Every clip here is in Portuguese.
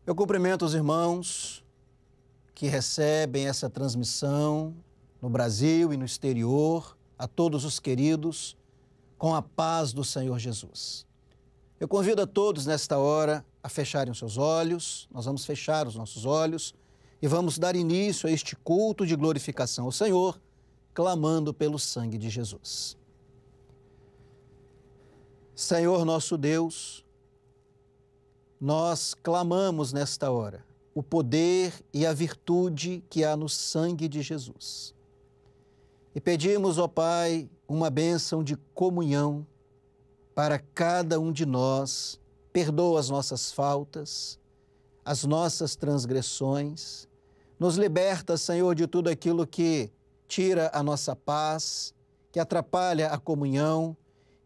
Eu cumprimento os irmãos que recebem essa transmissão no Brasil e no exterior, a todos os queridos, com a paz do Senhor Jesus. Eu convido a todos nesta hora a fecharem os seus olhos, nós vamos fechar os nossos olhos e vamos dar início a este culto de glorificação ao Senhor, clamando pelo sangue de Jesus. Senhor nosso Deus, nós clamamos nesta hora o poder e a virtude que há no sangue de Jesus. E pedimos, ó Pai, uma bênção de comunhão para cada um de nós. Perdoa as nossas faltas, as nossas transgressões. Nos liberta, Senhor, de tudo aquilo que tira a nossa paz, que atrapalha a comunhão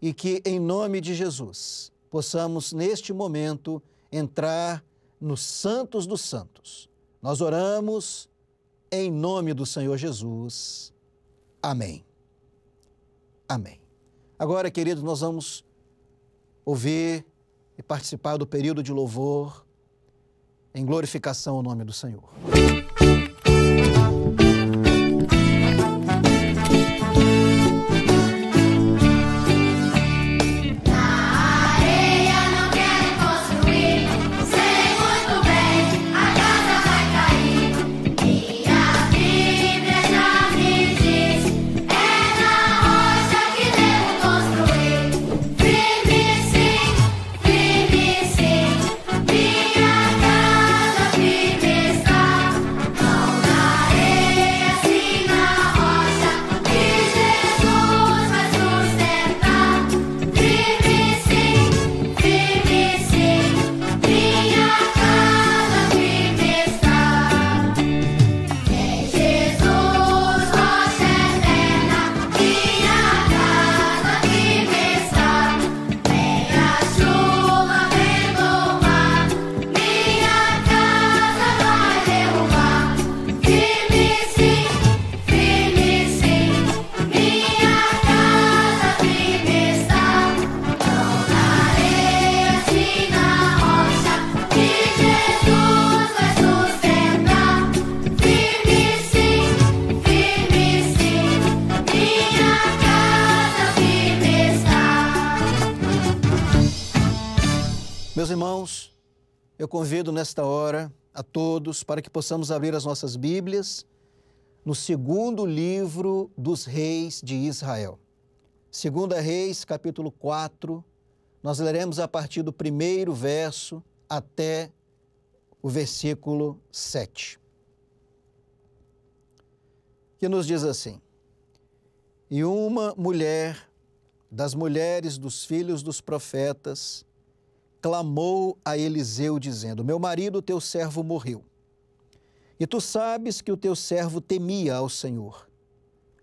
e que, em nome de Jesus, possamos, neste momento, entrar nos santos dos santos. Nós oramos em nome do Senhor Jesus. Amém. Amém. Agora, queridos, nós vamos ouvir e participar do período de louvor em glorificação ao nome do Senhor. Meus irmãos, eu convido nesta hora a todos para que possamos abrir as nossas Bíblias no segundo livro dos reis de Israel. 2 Reis, capítulo 4, nós leremos a partir do primeiro verso até o versículo 7. Que nos diz assim: E uma mulher das mulheres dos filhos dos profetas clamou a Eliseu, dizendo: Meu marido, teu servo, morreu. E tu sabes que o teu servo temia ao Senhor.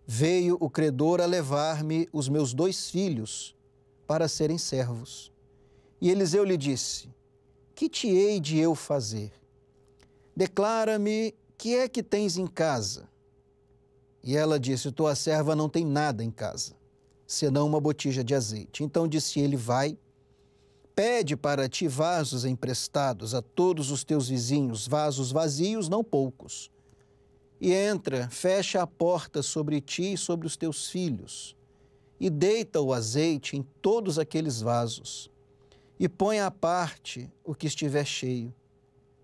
Veio o credor a levar-me os meus 2 filhos para serem servos. E Eliseu lhe disse: Que te hei de eu fazer? Declara-me, que é que tens em casa? E ela disse: Tua serva não tem nada em casa, senão uma botija de azeite. Então disse ele: Vai, pede para ti vasos emprestados a todos os teus vizinhos, vasos vazios, não poucos. E entra, fecha a porta sobre ti e sobre os teus filhos, e deita o azeite em todos aqueles vasos, e põe à parte o que estiver cheio.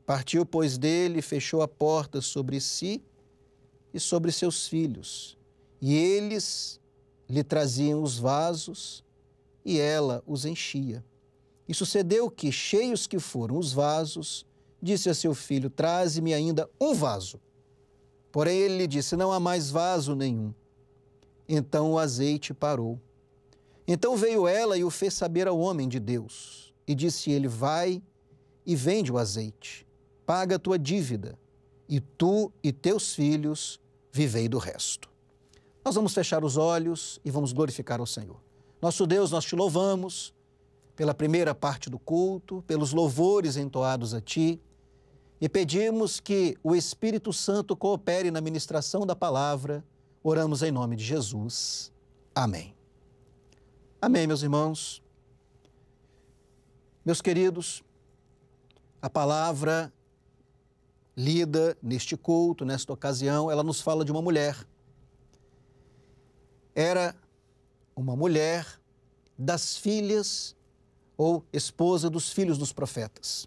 Partiu, pois, dele, fechou a porta sobre si e sobre seus filhos, e eles lhe traziam os vasos, e ela os enchia. E sucedeu que, cheios que foram os vasos, disse a seu filho: Traze-me ainda um vaso. Porém ele lhe disse: Não há mais vaso nenhum. Então o azeite parou. Então veio ela e o fez saber ao homem de Deus. E disse ele: Vai e vende o azeite, paga a tua dívida, e tu e teus filhos vivei do resto. Nós vamos fechar os olhos e vamos glorificar ao Senhor. Nosso Deus, nós te louvamos pela primeira parte do culto, pelos louvores entoados a ti, e pedimos que o Espírito Santo coopere na ministração da palavra. Oramos em nome de Jesus. Amém. Amém, meus irmãos. Meus queridos, a palavra lida neste culto, nesta ocasião, ela nos fala de uma mulher. Era uma mulher das filhas ou esposa dos filhos dos profetas.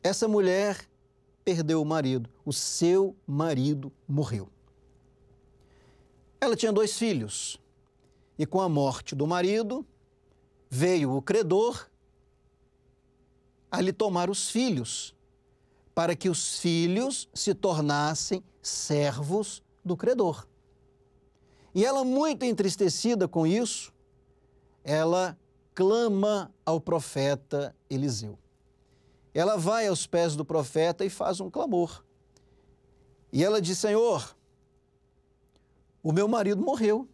Essa mulher perdeu o marido, o seu marido morreu. Ela tinha 2 filhos e com a morte do marido veio o credor a lhe tomar os filhos, para que os filhos se tornassem servos do credor. E ela, muito entristecida com isso, ela clama ao profeta Eliseu. Ela vai aos pés do profeta e faz um clamor. E ela diz: Senhor, o meu marido morreu.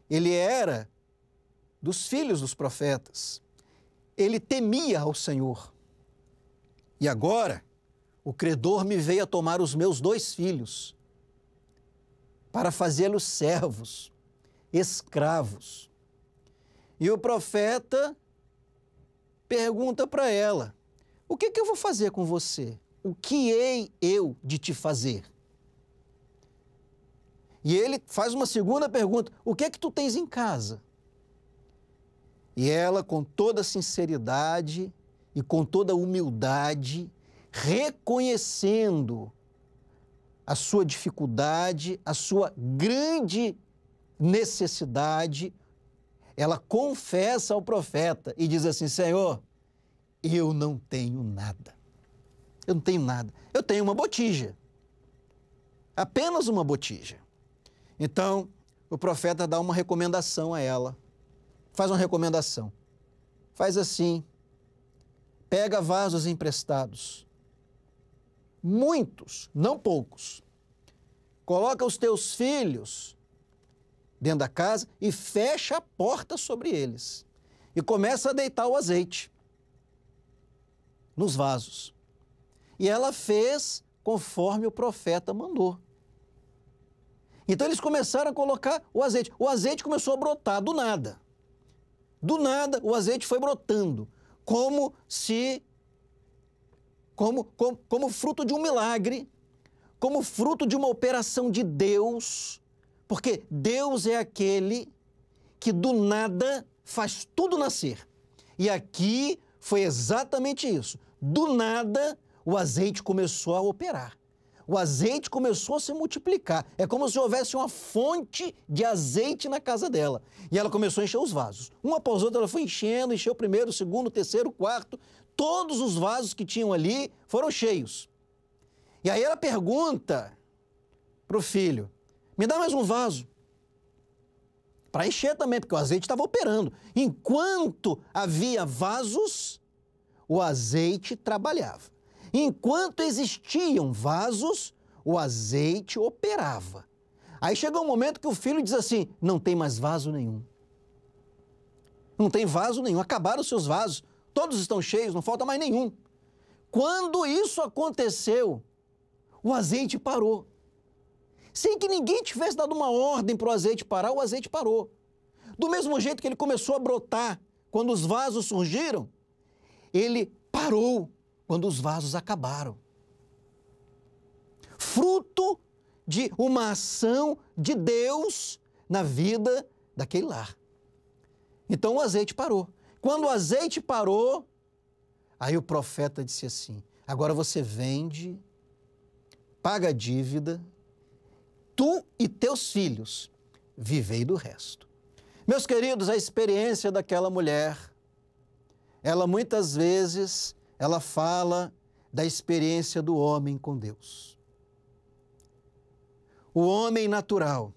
Ele era dos filhos dos profetas. Ele temia ao Senhor. E agora, o credor me veio a tomar os meus 2 filhos para fazê-los servos, escravos. E o profeta pergunta para ela: o que eu vou fazer com você? O que hei eu de te fazer? E ele faz uma segunda pergunta: o que é que tu tens em casa? E ela, com toda sinceridade e com toda humildade, reconhecendo a sua dificuldade, a sua grande necessidade, ela confessa ao profeta e diz assim: Senhor, eu não tenho nada. Eu não tenho nada. Eu tenho uma botija. Apenas uma botija. Então, o profeta dá uma recomendação a ela. Faz uma recomendação. Faz assim: pega vasos emprestados. Muitos, não poucos. Coloca os teus filhos dentro da casa e fecha a porta sobre eles. E começa a deitar o azeite nos vasos. E ela fez conforme o profeta mandou. Então eles começaram a colocar o azeite. O azeite começou a brotar do nada. Do nada o azeite foi brotando, como fruto de um milagre, como fruto de uma operação de Deus, porque Deus é aquele que do nada faz tudo nascer. E aqui foi exatamente isso. Do nada o azeite começou a operar. O azeite começou a se multiplicar. É como se houvesse uma fonte de azeite na casa dela. E ela começou a encher os vasos. Um após outro ela foi enchendo, encheu o primeiro, o segundo, o terceiro, o quarto. Todos os vasos que tinham ali foram cheios. E aí ela pergunta para o filho: me dá mais um vaso. Para encher também, porque o azeite estava operando. Enquanto havia vasos, o azeite trabalhava. Enquanto existiam vasos, o azeite operava. Aí chegou um momento que o filho diz assim: não tem mais vaso nenhum. Não tem vaso nenhum, acabaram os seus vasos, todos estão cheios, não falta mais nenhum. Quando isso aconteceu, o azeite parou. Sem que ninguém tivesse dado uma ordem para o azeite parar, o azeite parou. Do mesmo jeito que ele começou a brotar quando os vasos surgiram, ele parou quando os vasos acabaram. Fruto de uma ação de Deus na vida daquele lar. Então o azeite parou. Quando o azeite parou, aí o profeta disse assim: agora você vende, paga a dívida, tu e teus filhos vivei do resto. Meus queridos, a experiência daquela mulher, ela muitas vezes, ela fala da experiência do homem com Deus. O homem natural,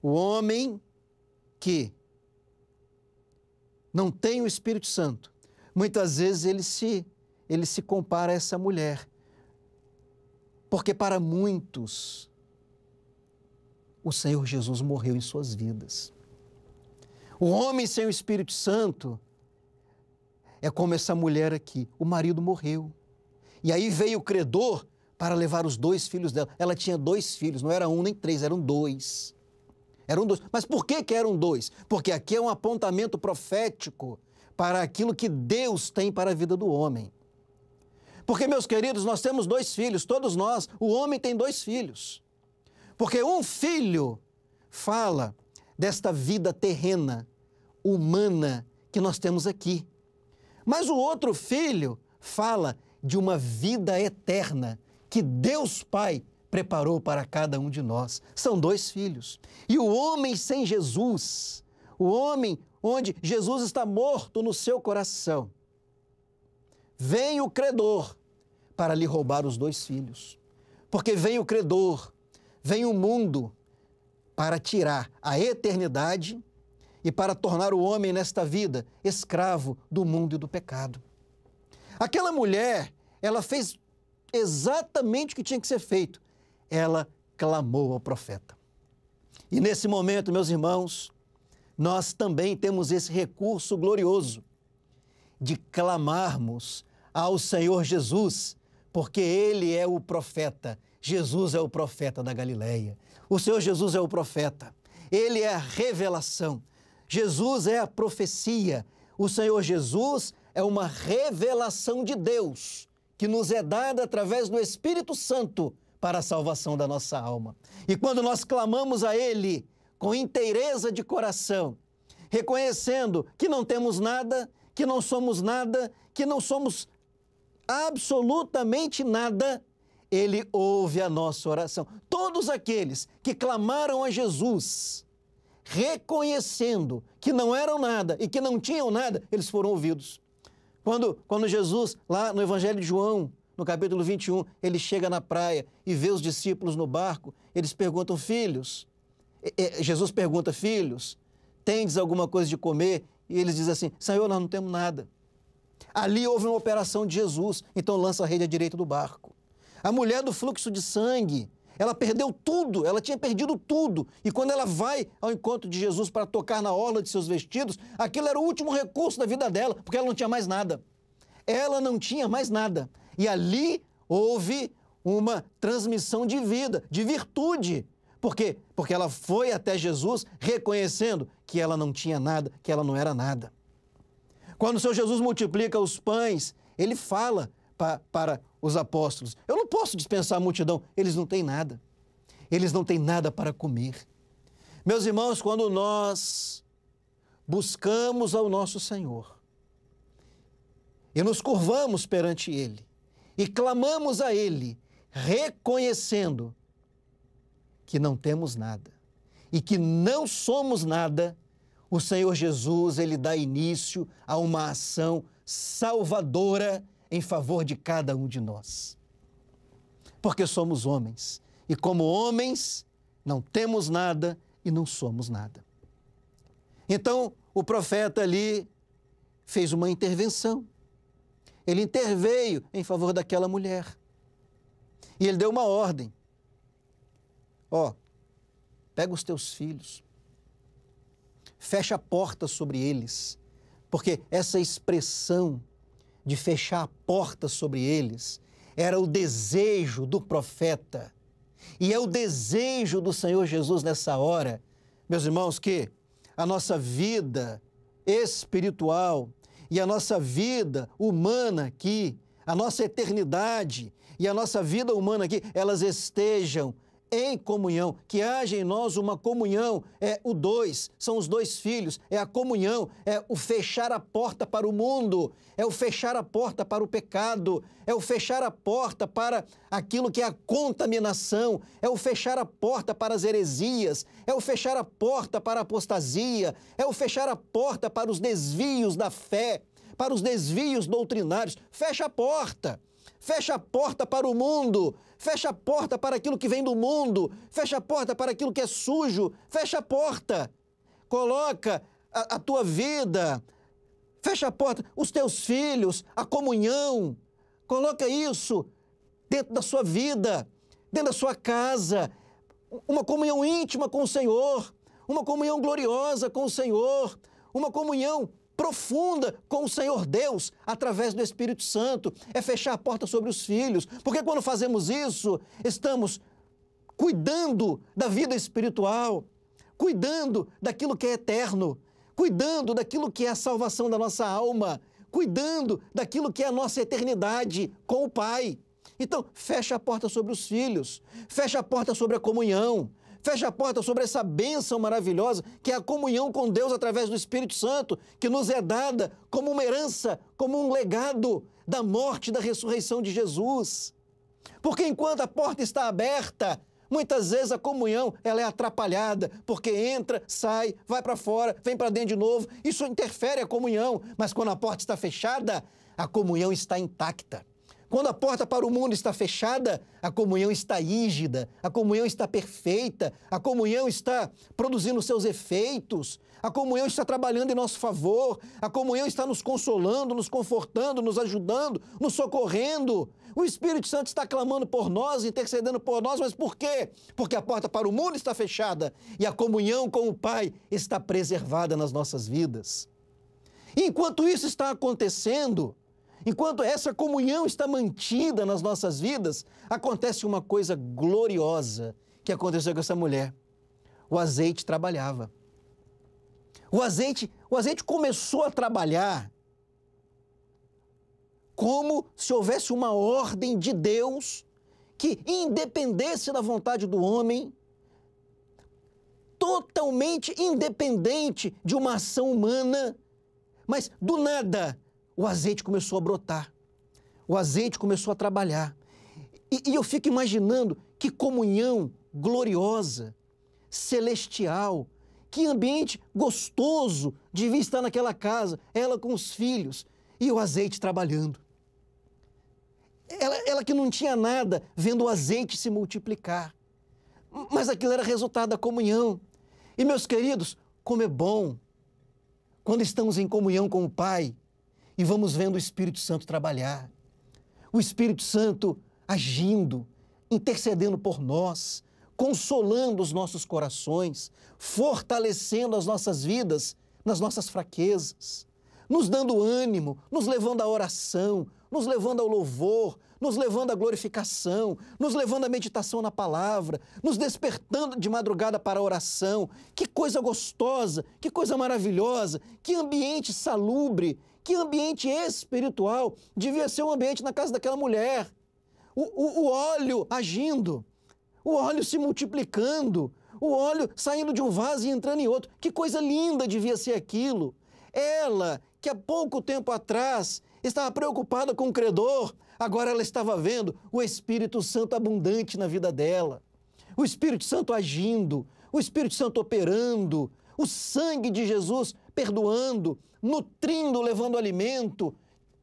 o homem que não tem o Espírito Santo, muitas vezes ele se compara a essa mulher, porque para muitos o Senhor Jesus morreu em suas vidas. O homem sem o Espírito Santo é como essa mulher aqui. O marido morreu. E aí veio o credor para levar os 2 filhos dela. Ela tinha 2 filhos, não era 1 nem 3, eram 2. Eram 2. Mas por que eram 2? Porque aqui é um apontamento profético para aquilo que Deus tem para a vida do homem. Porque, meus queridos, nós temos 2 filhos, todos nós, o homem tem 2 filhos. Porque um filho fala desta vida terrena, humana, que nós temos aqui. Mas o outro filho fala de uma vida eterna que Deus Pai preparou para cada um de nós. São 2 filhos. E o homem sem Jesus, o homem onde Jesus está morto no seu coração, vem o credor para lhe roubar os 2 filhos. Porque vem o credor, vem o mundo para tirar a eternidade e para tornar o homem nesta vida escravo do mundo e do pecado. Aquela mulher, ela fez exatamente o que tinha que ser feito. Ela clamou ao profeta. E nesse momento, meus irmãos, nós também temos esse recurso glorioso de clamarmos ao Senhor Jesus, porque Ele é o profeta. Jesus é o profeta da Galileia. O Senhor Jesus é o profeta. Ele é a revelação. Jesus é a profecia. O Senhor Jesus é uma revelação de Deus que nos é dada através do Espírito Santo para a salvação da nossa alma. E quando nós clamamos a Ele com inteireza de coração, reconhecendo que não temos nada, que não somos absolutamente nada, Ele ouve a nossa oração. Todos aqueles que clamaram a Jesus, reconhecendo que não eram nada e que não tinham nada, eles foram ouvidos. Quando Jesus, lá no Evangelho de João, no capítulo 21, ele chega na praia e vê os discípulos no barco, eles perguntam, filhos, Jesus pergunta, filhos, tendes alguma coisa de comer? E eles dizem assim, Senhor, nós não temos nada. Ali houve uma operação de Jesus, então lança a rede à direita do barco. A mulher do fluxo de sangue, ela perdeu tudo, ela tinha perdido tudo. E quando ela vai ao encontro de Jesus para tocar na orla de seus vestidos, aquilo era o último recurso da vida dela, porque ela não tinha mais nada. Ela não tinha mais nada. E ali houve uma transmissão de vida, de virtude. Por quê? Porque ela foi até Jesus reconhecendo que ela não tinha nada, que ela não era nada. Quando o Senhor Jesus multiplica os pães, Ele fala para os apóstolos, eu não posso dispensar a multidão, eles não têm nada. Eles não têm nada para comer. Meus irmãos, quando nós buscamos ao nosso Senhor e nos curvamos perante Ele e clamamos a Ele, reconhecendo que não temos nada e que não somos nada, o Senhor Jesus, Ele dá início a uma ação salvadora em favor de cada um de nós. Porque somos homens, e como homens, não temos nada e não somos nada. Então, o profeta ali fez uma intervenção. Ele interveio em favor daquela mulher. E ele deu uma ordem. Pega os teus filhos, fecha a porta sobre eles, porque essa expressão de fechar a porta sobre eles era o desejo do profeta. E é o desejo do Senhor Jesus nessa hora, meus irmãos, que a nossa vida espiritual e a nossa vida humana aqui, a nossa eternidade e a nossa vida humana aqui, elas estejam em comunhão, que haja em nós uma comunhão, são os 2 filhos, é a comunhão, é o fechar a porta para o mundo, é o fechar a porta para o pecado, é o fechar a porta para aquilo que é a contaminação, é o fechar a porta para as heresias, é o fechar a porta para a apostasia, é o fechar a porta para os desvios da fé, para os desvios doutrinários. Fecha a porta. Fecha a porta para o mundo, fecha a porta para aquilo que vem do mundo, fecha a porta para aquilo que é sujo, fecha a porta, coloca a tua vida, fecha a porta, os teus filhos, a comunhão, coloca isso dentro da sua vida, dentro da sua casa, uma comunhão íntima com o Senhor, uma comunhão gloriosa com o Senhor, uma comunhão profunda com o Senhor Deus, através do Espírito Santo, é fechar a porta sobre os filhos, porque quando fazemos isso, estamos cuidando da vida espiritual, cuidando daquilo que é eterno, cuidando daquilo que é a salvação da nossa alma, cuidando daquilo que é a nossa eternidade com o Pai. Então, fecha a porta sobre os filhos, fecha a porta sobre a comunhão, fecha a porta sobre essa bênção maravilhosa que é a comunhão com Deus através do Espírito Santo, que nos é dada como uma herança, como um legado da morte e da ressurreição de Jesus. Porque enquanto a porta está aberta, muitas vezes a comunhão ela é atrapalhada, porque entra, sai, vai para fora, vem para dentro de novo. Isso interfere a comunhão, mas quando a porta está fechada, a comunhão está intacta. Quando a porta para o mundo está fechada, a comunhão está rígida, a comunhão está perfeita, a comunhão está produzindo seus efeitos, a comunhão está trabalhando em nosso favor, a comunhão está nos consolando, nos confortando, nos ajudando, nos socorrendo. O Espírito Santo está clamando por nós, intercedendo por nós, mas por quê? Porque a porta para o mundo está fechada e a comunhão com o Pai está preservada nas nossas vidas. E enquanto isso está acontecendo, enquanto essa comunhão está mantida nas nossas vidas, acontece uma coisa gloriosa que aconteceu com essa mulher. O azeite trabalhava. O azeite começou a trabalhar como se houvesse uma ordem de Deus que, independente da vontade do homem, totalmente independente de uma ação humana, mas do nada, o azeite começou a brotar, o azeite começou a trabalhar. E eu fico imaginando que comunhão gloriosa, celestial, que ambiente gostoso devia estar naquela casa, ela com os filhos e o azeite trabalhando. Ela que não tinha nada, vendo o azeite se multiplicar. Mas aquilo era resultado da comunhão. E, meus queridos, como é bom quando estamos em comunhão com o Pai e vamos vendo o Espírito Santo trabalhar. O Espírito Santo agindo, intercedendo por nós, consolando os nossos corações, fortalecendo as nossas vidas nas nossas fraquezas, nos dando ânimo, nos levando à oração, nos levando ao louvor, nos levando à glorificação, nos levando à meditação na palavra, nos despertando de madrugada para a oração. Que coisa gostosa, que coisa maravilhosa, que ambiente salubre, que ambiente espiritual devia ser um ambiente na casa daquela mulher. O óleo agindo, o óleo se multiplicando, o óleo saindo de um vaso e entrando em outro. Que coisa linda devia ser aquilo. Ela, que há pouco tempo atrás estava preocupada com o credor, agora ela estava vendo o Espírito Santo abundante na vida dela. O Espírito Santo agindo, o Espírito Santo operando, o sangue de Jesus perdoando, nutrindo, levando alimento,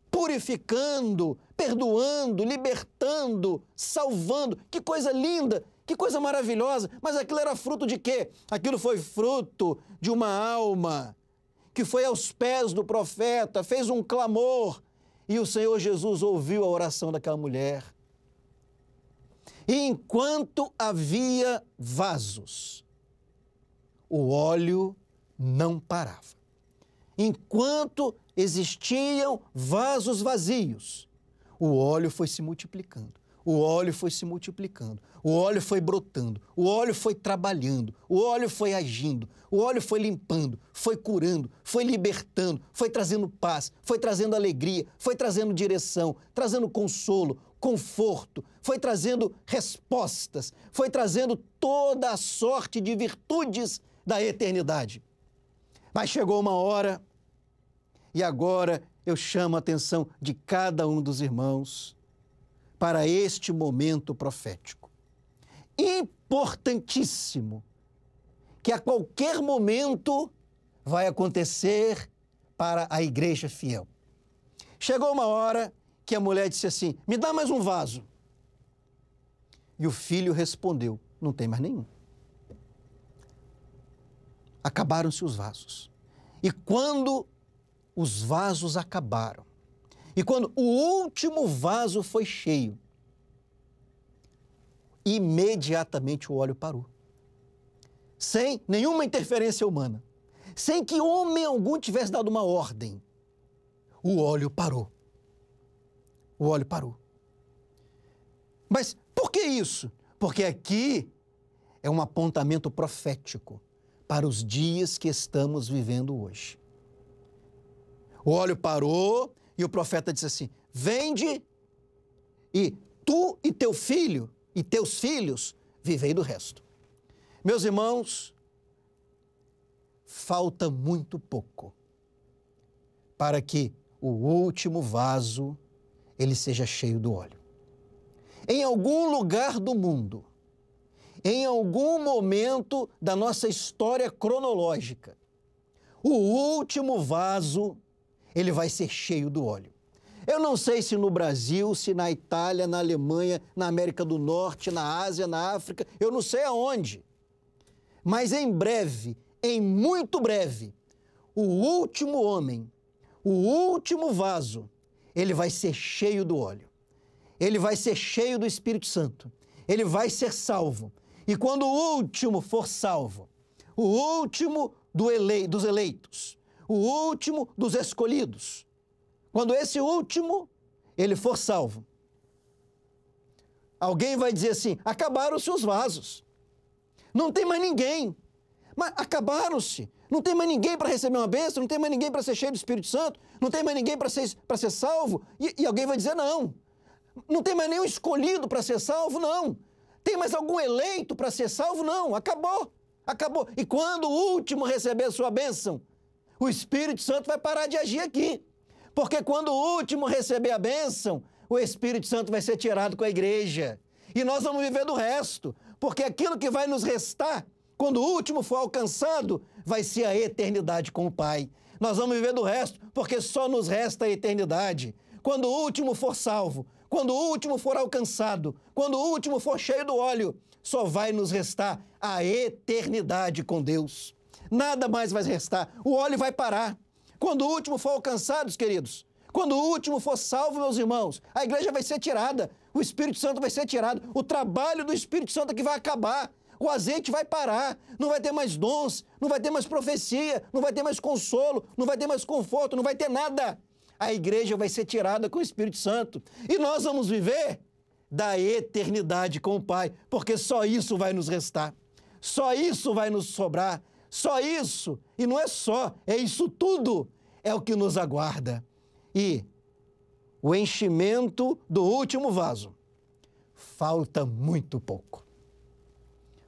purificando, perdoando, libertando, salvando. Que coisa linda, que coisa maravilhosa. Mas aquilo era fruto de quê? Aquilo foi fruto de uma alma que foi aos pés do profeta, fez um clamor, e o Senhor Jesus ouviu a oração daquela mulher. E enquanto havia vasos, o óleo não parava. Enquanto existiam vasos vazios, o óleo foi se multiplicando, o óleo foi se multiplicando, o óleo foi brotando, o óleo foi trabalhando, o óleo foi agindo, o óleo foi limpando, foi curando, foi libertando, foi trazendo paz, foi trazendo alegria, foi trazendo direção, trazendo consolo, conforto, foi trazendo respostas, foi trazendo toda a sorte de virtudes da eternidade. Mas chegou uma hora, e agora eu chamo a atenção de cada um dos irmãos para este momento profético. Importantíssimo, que a qualquer momento vai acontecer para a igreja fiel. Chegou uma hora que a mulher disse assim: me dá mais um vaso. E o filho respondeu: não tem mais nenhum. Acabaram-se os vasos. E quando os vasos acabaram, e quando o último vaso foi cheio, imediatamente o óleo parou. Sem nenhuma interferência humana, sem que homem algum tivesse dado uma ordem, o óleo parou. O óleo parou. Mas por que isso? Porque aqui é um apontamento profético para os dias que estamos vivendo hoje. O óleo parou E o profeta disse assim: vende e tu e teu filho e teus filhos vivei do resto. Meus irmãos, falta muito pouco para que o último vaso ele seja cheio do óleo. Em algum lugar do mundo, em algum momento da nossa história cronológica, o último vaso ele vai ser cheio do óleo. Eu não sei se no Brasil, se na Itália, na Alemanha, na América do Norte, na Ásia, na África, eu não sei aonde. Mas em breve, em muito breve, o último homem, o último vaso, ele vai ser cheio do óleo. Ele vai ser cheio do Espírito Santo. Ele vai ser salvo. E quando o último for salvo, o último dos eleitos, o último dos escolhidos, quando esse último, ele for salvo, alguém vai dizer assim: acabaram-se os vasos. Não tem mais ninguém. Mas acabaram-se. Não tem mais ninguém para receber uma bênção, não tem mais ninguém para ser cheio do Espírito Santo, não tem mais ninguém para ser salvo. E alguém vai dizer: não. Não tem mais nenhum escolhido para ser salvo? Não. Tem mais algum eleito para ser salvo? Não. Acabou. Acabou. E quando o último receber a sua bênção, o Espírito Santo vai parar de agir aqui. Porque quando o último receber a bênção, o Espírito Santo vai ser tirado com a igreja. E nós vamos viver do resto. Porque aquilo que vai nos restar, quando o último for alcançado, vai ser a eternidade com o Pai. Nós vamos viver do resto, porque só nos resta a eternidade. Quando o último for salvo, quando o último for alcançado, quando o último for cheio do óleo, só vai nos restar a eternidade com Deus. Nada mais vai restar. O óleo vai parar. Quando o último for alcançado, queridos, quando o último for salvo, meus irmãos, a igreja vai ser tirada, o Espírito Santo vai ser tirado, o trabalho do Espírito Santo é que vai acabar, o azeite vai parar, não vai ter mais dons, não vai ter mais profecia, não vai ter mais consolo, não vai ter mais conforto, não vai ter nada. A igreja vai ser tirada com o Espírito Santo e nós vamos viver da eternidade com o Pai, porque só isso vai nos restar, só isso vai nos sobrar, só isso, e não é só, é isso tudo, é o que nos aguarda. E o enchimento do último vaso, falta muito pouco.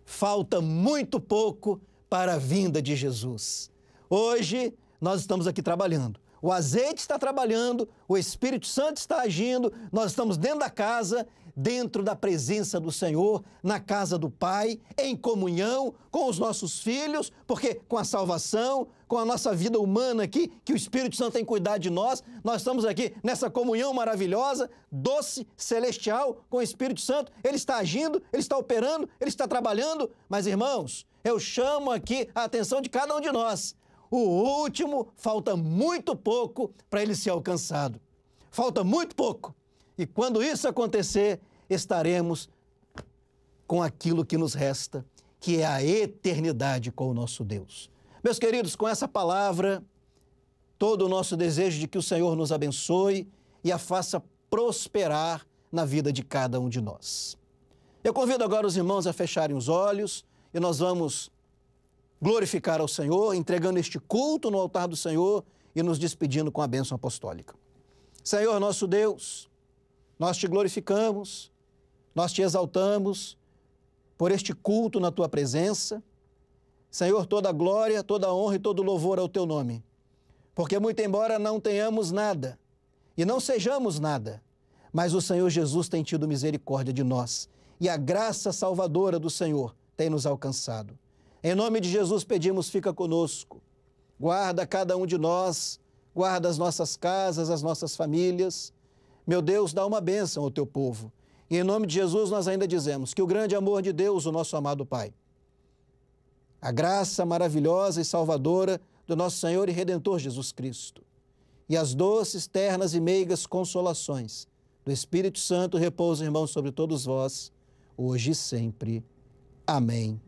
Falta muito pouco para a vinda de Jesus. Hoje nós estamos aqui trabalhando. O azeite está trabalhando, o Espírito Santo está agindo, nós estamos dentro da casa, dentro da presença do Senhor, na casa do Pai, em comunhão com os nossos filhos, porque com a salvação, com a nossa vida humana aqui, que o Espírito Santo tem cuidado de nós, nós estamos aqui nessa comunhão maravilhosa, doce, celestial, com o Espírito Santo. Ele está agindo, ele está operando, ele está trabalhando, mas irmãos, eu chamo aqui a atenção de cada um de nós. O último, falta muito pouco para ele ser alcançado. Falta muito pouco. E quando isso acontecer, estaremos com aquilo que nos resta, que é a eternidade com o nosso Deus. Meus queridos, com essa palavra, todo o nosso desejo de que o Senhor nos abençoe e a faça prosperar na vida de cada um de nós. Eu convido agora os irmãos a fecharem os olhos e nós vamos glorificar ao Senhor, entregando este culto no altar do Senhor e nos despedindo com a bênção apostólica. Senhor, nosso Deus, nós te glorificamos, nós te exaltamos por este culto na tua presença. Senhor, toda a glória, toda a honra e todo o louvor ao teu nome. Porque muito embora não tenhamos nada e não sejamos nada, mas o Senhor Jesus tem tido misericórdia de nós e a graça salvadora do Senhor tem nos alcançado. Em nome de Jesus pedimos, fica conosco, guarda cada um de nós, guarda as nossas casas, as nossas famílias. Meu Deus, dá uma bênção ao teu povo. E em nome de Jesus nós ainda dizemos que o grande amor de Deus, o nosso amado Pai, a graça maravilhosa e salvadora do nosso Senhor e Redentor Jesus Cristo e as doces, ternas e meigas consolações do Espírito Santo repousam, irmãos, sobre todos vós, hoje e sempre. Amém.